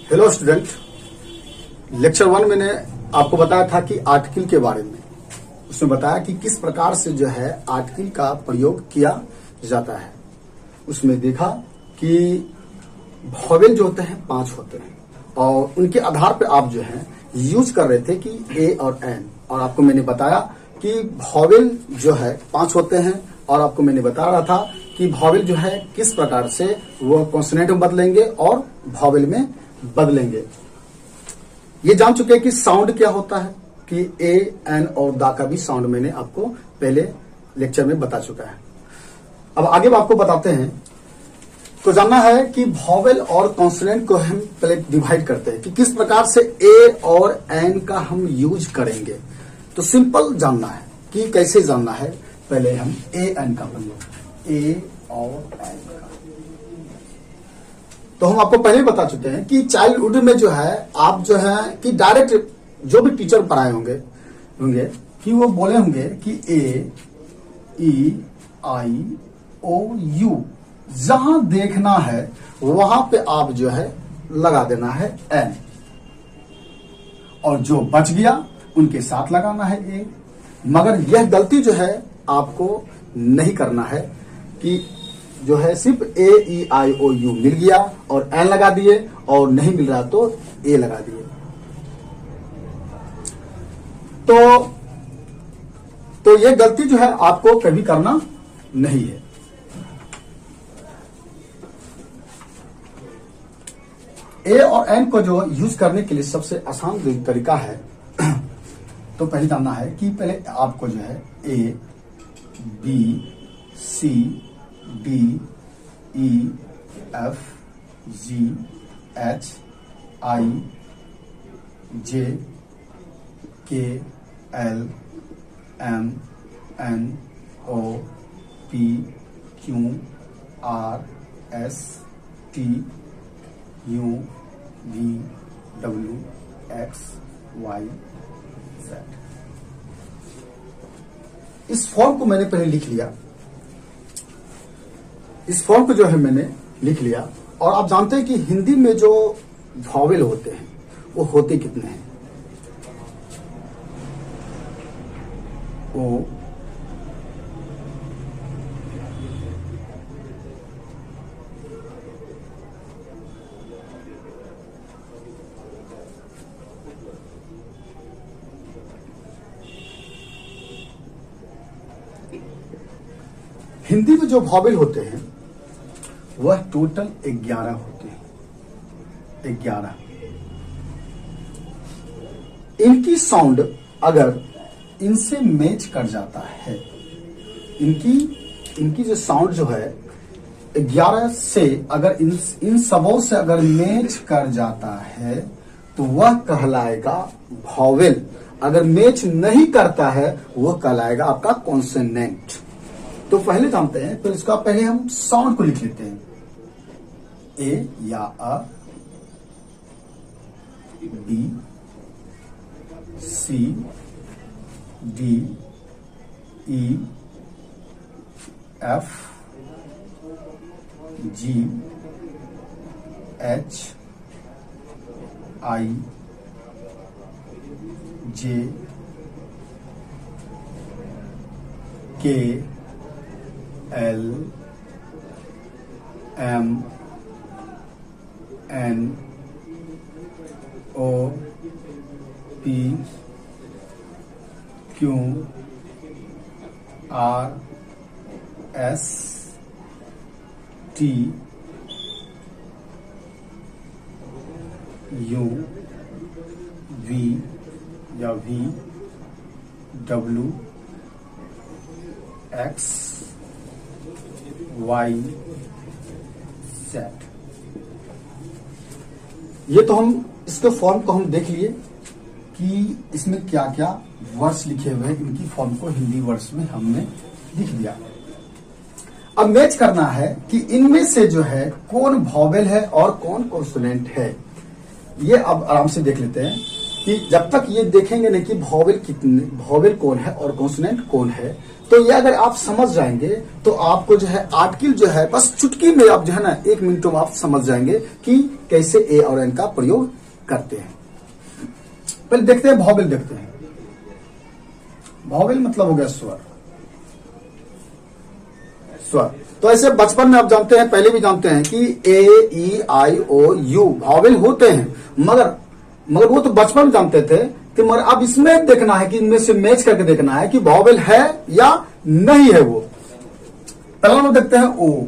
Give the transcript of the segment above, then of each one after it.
Hello student, lecture 1 मैंने आपको बताया था कि आर्टिकल के बारे में। उसमें बताया कि किस प्रकार से जो है आर्टिकल का प्रयोग किया जाता है। उसमें देखा कि वॉवेल जो होते हैं 5 होते हैं और उनके आधार पर आप जो है यूज कर रहे थे कि ए और एन, और आपको मैंने बताया कि वॉवेल जो है 5 होते हैं और आपको मैंने बता रहा था कि वॉवेल जो है किस प्रकार से वो कॉन्सोनेंट में बदलेंगे और वॉवेल में बदलेंगे। ये जान चुके हैं कि साउंड क्या होता है, कि ए एन और दा का भी साउंड मैंने आपको पहले लेक्चर में बता चुका है। अब आगे आपको बताते हैं। तो जानना है कि वॉवेल और कॉन्सोनेंट को हम पहले डिवाइड करते हैं कि किस प्रकार से ए और एन का हम यूज करेंगे। तो सिंपल जानना है कि कैसे जानना है। पहले हम ए एन का प्रयोग, ए और एन का। तो हम आपको पहले बता चुके हैं कि चाइल्डहुड में जो है आप जो है कि डायरेक्ट जो भी टीचर पढ़ाए होंगे कि वो बोले होंगे कि ए ई आई ओ यू, जहां देखना है वहां पे आप जो है लगा देना है एन, और जो बच गया उनके साथ लगाना है ए। मगर यह गलती जो है आपको नहीं करना है कि जो है सिर्फ ए ई आई ओ यू मिल गया और एन लगा दिए, और नहीं मिल रहा तो ए लगा दिए। तो ये गलती जो है आपको कभी करना नहीं है। ए और एन को जो यूज करने के लिए सबसे आसान जो तरीका है तो पहले जानना है कि पहले आपको जो है A B C D E F G H I J K L M N O P Q R S T U V W X Y Z. इस फॉर्म को मैंने पहले लिख लिया। इस फॉर्म को जो है मैंने लिख लिया। और आप जानते हैं कि हिंदी में जो वॉवेल होते हैं वो होते कितने हैं। ओ हिंदी में जो वॉवेल होते हैं वह टोटल 11 होते हैं। 11 इनकी साउंड अगर इनसे मैच कर जाता है, इनकी जो साउंड जो है 11 से अगर इन सबों से अगर मैच कर जाता है तो वह कहलाएगा वॉवेल। अगर मैच नहीं करता है वह कहलाएगा आपका कॉन्सोनेंट। तो पहले जानते हैं, तो इसका पहले हम साउंड को लिख लेते हैं। ए या अ, B C D E F G H I J K L M N O P Q R S T U V या V W X Y Z. ये तो हम इसके फॉर्म को हम देख लिए कि इसमें क्या क्या वर्ड्स लिखे हुए हैं। इनकी फॉर्म को हिंदी वर्ड्स में हमने लिख दिया। अब मैच करना है कि इनमें से जो है कौन वॉवेल है और कौन कॉन्सोनेंट है। ये अब आराम से देख लेते हैं कि जब तक ये देखेंगे नहीं कि वॉवेल कितने, वॉवेल कौन है और कॉन्सोनेंट कौन है, तो ये अगर आप समझ जाएंगे तो आपको जो है आर्टिकल जो है बस चुटकी में आप जो है ना 1 मिनटों में आप समझ जाएंगे कि कैसे ए और एन का प्रयोग करते हैं। पहले देखते हैं वॉवेल, देखते हैं। वॉवेल मतलब हो गया स्वर, स्वर। तो ऐसे बचपन में आप जानते हैं, पहले भी जानते हैं कि ए ई आई ओ यू वॉवेल होते हैं, मगर वो तो बचपन में जानते थे कि मगर अब इसमें देखना है कि इनमें से मैच करके देखना है कि वॉवेल है या नहीं है। वो पहला हम देखते हैं ओ,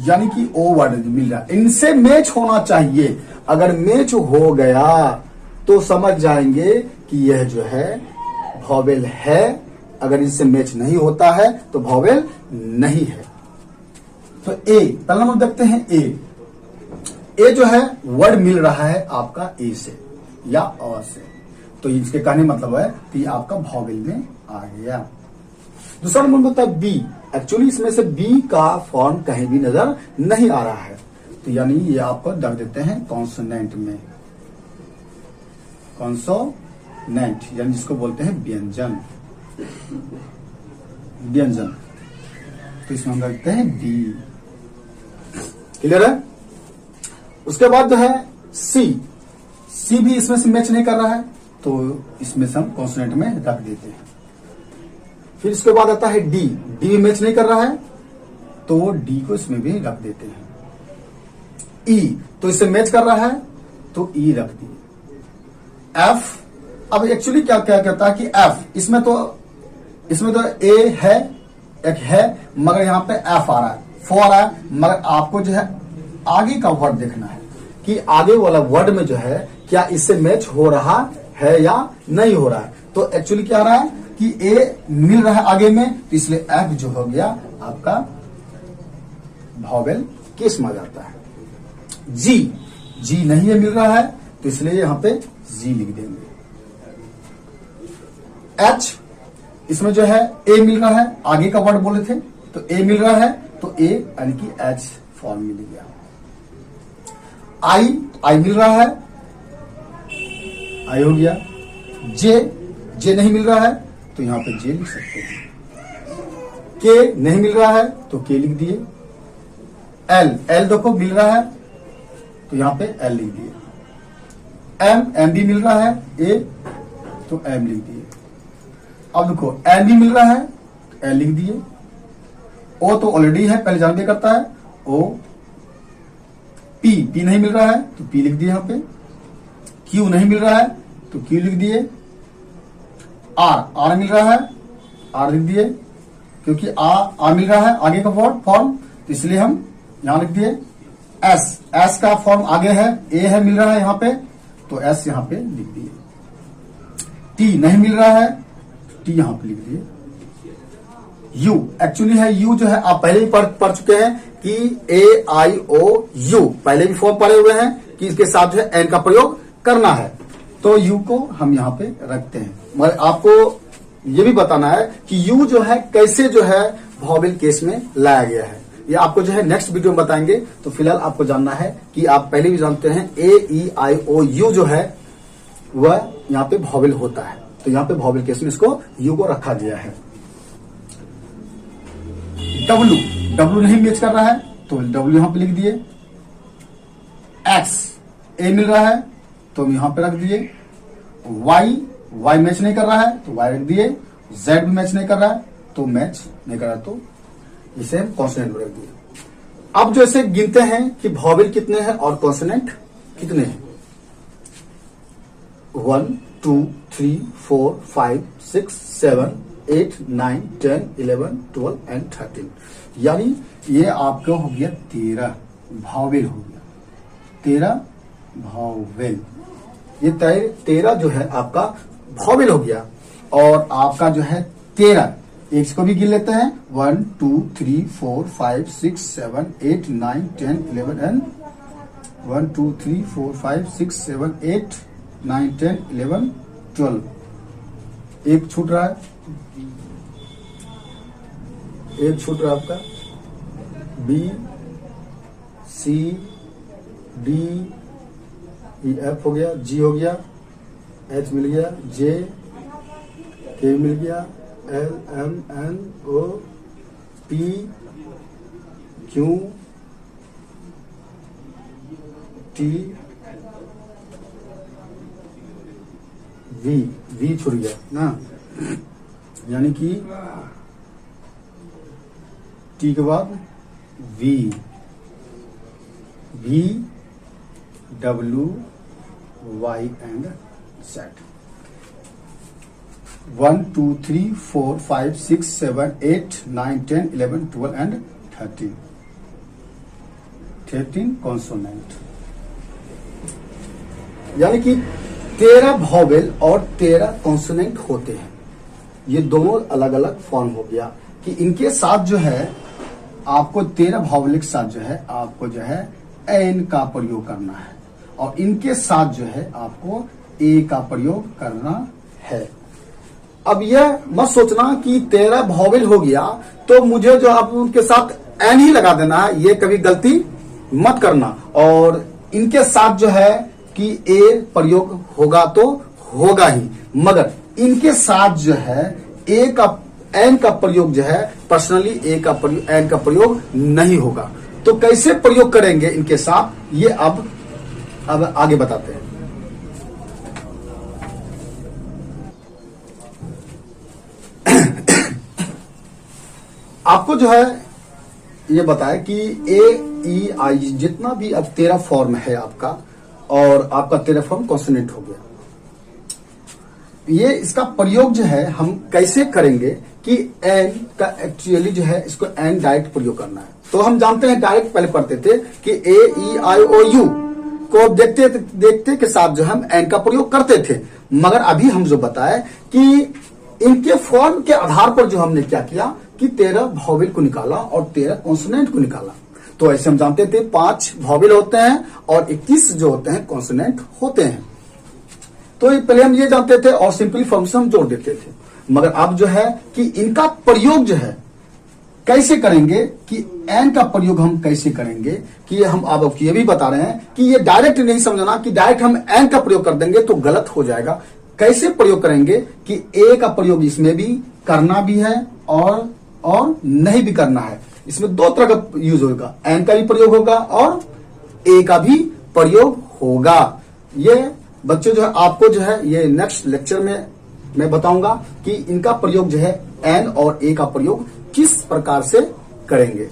यानी कि ओ वर्ड मिल रहा है, इनसे मैच होना चाहिए। अगर मैच हो गया तो समझ जाएंगे कि यह जो है वॉवेल है। अगर इससे मैच नहीं होता है तो वॉवेल नहीं है। तो ए, पहला नंबर देखते हैं ए। ए जो है वर्ड मिल रहा है आपका ए से या अ से, तो इसके कहने मतलब है कि आपका वॉवेल में आ गया। दूसरा नंबर होता है बी। एक्चुअली इसमें से बी का फॉर्म कहीं भी नजर नहीं आ रहा है, तो यानी ये आपको रख देते हैं कॉन्सोनेंट में। कॉन्सोनेंट यानी जिसको बोलते हैं व्यंजन, व्यंजन। तो इसमें हम रखते हैं बी। क्लियर है? उसके बाद जो है सी। सी भी इसमें से मैच नहीं कर रहा है, तो इसमें से हम कॉन्सोनेंट में रख देते हैं। फिर इसके बाद आता है डी। डी भी मैच नहीं कर रहा है, तो डी को इसमें भी रख देते हैं। ई तो इससे मैच कर रहा है, तो ई रख दिए। एफ, अब एक्चुअली क्या क्या कहता है कि एफ, इसमें तो ए है, एक है, मगर यहां पे एफ आ रहा है, फो आ रहा है। मगर आपको जो है आगे का वर्ड देखना है कि आगे वाला वर्ड में जो है क्या इससे मैच हो रहा है या नहीं हो रहा है। तो एक्चुअली क्या आ रहा है कि ए मिल रहा है आगे में, तो इसलिए एफ जो हो गया आपका वॉवेल केस में जाता है। जी, जी नहीं है, मिल रहा है, तो इसलिए यहां पे जी लिख देंगे। एच, इसमें जो है ए मिल रहा है, आगे का वर्ड बोले थे, तो ए मिल रहा है, तो ए यानी कि एच फॉर्म मिल गया। आई, आई मिल रहा है, आई हो गया। जे, जे नहीं मिल रहा है, तो यहां पे जे लिख सकते हैं। के नहीं मिल रहा है, तो के लिख दिए। एल, एल देखो मिल रहा है, तो यहां पे एल लिख दिए। एम, एम भी मिल रहा है, ए, तो एम लिख दिए। अब देखो एल भी मिल रहा है, तो एल लिख दिए। ओ तो ऑलरेडी है, पहले जानते करता है, ओ। पी, पी नहीं मिल रहा है, तो पी लिख दिए यहां पे। क्यू नहीं मिल रहा है, तो क्यू लिख दिए। आर, आर मिल रहा है, आर लिख दिए, क्योंकि आर मिल रहा है आगे का फॉर्म, तो इसलिए हम यहां लिख दिए। एस, एस का फॉर्म आगे है, ए है मिल रहा है यहां पे, तो एस यहां पे लिख दिए। टी नहीं मिल रहा है, टी यहां पे लिख दिए। यू, एक्चुअली है यू जो है आप पहले ही पढ़ चुके हैं कि ए आई ओ यू, पहले भी फॉर्म पढ़े हुए हैं कि इसके साथ जो है एन का प्रयोग करना है, तो यू को हम यहां पे रखते हैं। मगर आपको ये भी बताना है कि यू जो है कैसे जो है वॉवेल केस में लाया गया है, ये आपको जो है नेक्स्ट वीडियो में बताएंगे। तो फिलहाल आपको जानना है कि आप पहले भी जानते हैं ए ई आई ओ यू जो है वह यहाँ पे वॉवेल होता है, तो यहाँ पे वॉवेल केस में इसको यू को रखा गया है। डब्ल्यू, डब्ल्यू नहीं मैच कर रहा है, तो डब्ल्यू यहां पे लिख दिए। एक्स, ए मिल रहा है, तो यहां पे रख दिए। वाई, वाई मैच नहीं कर रहा है, तो वाई रख दिए। जेड भी मैच नहीं कर रहा है, तो मैच नहीं कर रहा, तो इसे हम कॉन्सोनेंट में रख दिए। अब जो इसे गिनते हैं कि वॉवेल कितने हैं और कॉन्सोनेंट कितने हैं। 1 2 3 4 5 6 7 8 9 10 11 12 एंड 13, यानी ये आपका हो गया 13 वॉवेल हो गया। 13 वॉवेल, ये 13 जो है आपका वॉवेल हो गया। और आपका जो है 13, एक को भी गिन लेते हैं। 1 2 3 4 5 6 7 8 9 10 11 एंड 1 2 3 4 5 6 7 8 9 10 11 12, एक छूट रहा है, एक छूट रहा है आपका B C D E F हो गया, जी हो गया, H मिल गया, J K मिल गया, L M N O P Q T V छूट गया ना, यानी कि T के बाद V W Y and Z। 1 2 3 4 5 6 7 8 9 10 11 12 and 13 consonant, यानी कि 13 वॉवेल और 13 कॉन्सोनेंट होते हैं। ये दोनों अलग अलग फॉर्म हो गया कि इनके साथ जो है आपको 13 वॉवेल के साथ जो है आपको जो है एन का प्रयोग करना है, और इनके साथ जो है आपको ए का प्रयोग करना है। अब यह मत सोचना कि 13 वॉवेल हो गया तो मुझे जो आप उनके साथ एन ही लगा देना है, ये कभी गलती मत करना। और इनके साथ जो है कि ए प्रयोग होगा तो होगा ही, मगर इनके साथ जो है ए का एन का प्रयोग जो है पर्सनली एन का प्रयोग नहीं होगा। तो कैसे प्रयोग करेंगे इनके साथ, ये अब आगे बताते हैं। आपको जो है ये बताया कि ए ई आई जितना भी अब 13 फॉर्म है आपका, और आपका 13 फॉर्म कॉन्सोनेंट हो गया। ये इसका प्रयोग जो है हम कैसे करेंगे कि एन का एक्चुअली जो है इसको एन डायरेक्ट प्रयोग करना है। तो हम जानते हैं डायरेक्ट पहले पढ़ते थे कि ए ई आई ओ यू को देखते के साथ जो हम एन का प्रयोग करते थे, मगर अभी हम जो बताए कि इनके फॉर्म के आधार पर जो हमने क्या किया कि 13 वॉवेल को निकाला और 13 कॉन्सोनेंट को निकाला। तो ऐसे हम जानते थे 5 वॉवेल होते हैं और 21 जो होते हैं कॉन्सोनेंट होते हैं। तो पहले हम ये जानते थे और सिंपली फॉर्म से हम जोड़ देते थे, मगर अब जो है कि इनका प्रयोग जो है कैसे करेंगे, कि एन का प्रयोग हम कैसे करेंगे, कि हम अब ये भी बता रहे हैं कि ये डायरेक्ट नहीं समझना कि डायरेक्ट हम एन का प्रयोग कर देंगे तो गलत हो जाएगा। कैसे प्रयोग करेंगे कि ए का प्रयोग इसमें भी करना भी है और नहीं भी करना है। इसमें 2 तरह का यूज होगा, एन का भी प्रयोग होगा और ए का भी प्रयोग होगा। ये बच्चों जो है आपको जो है ये नेक्स्ट लेक्चर में मैं बताऊंगा कि इनका प्रयोग जो है एन और ए का प्रयोग किस प्रकार से करेंगे।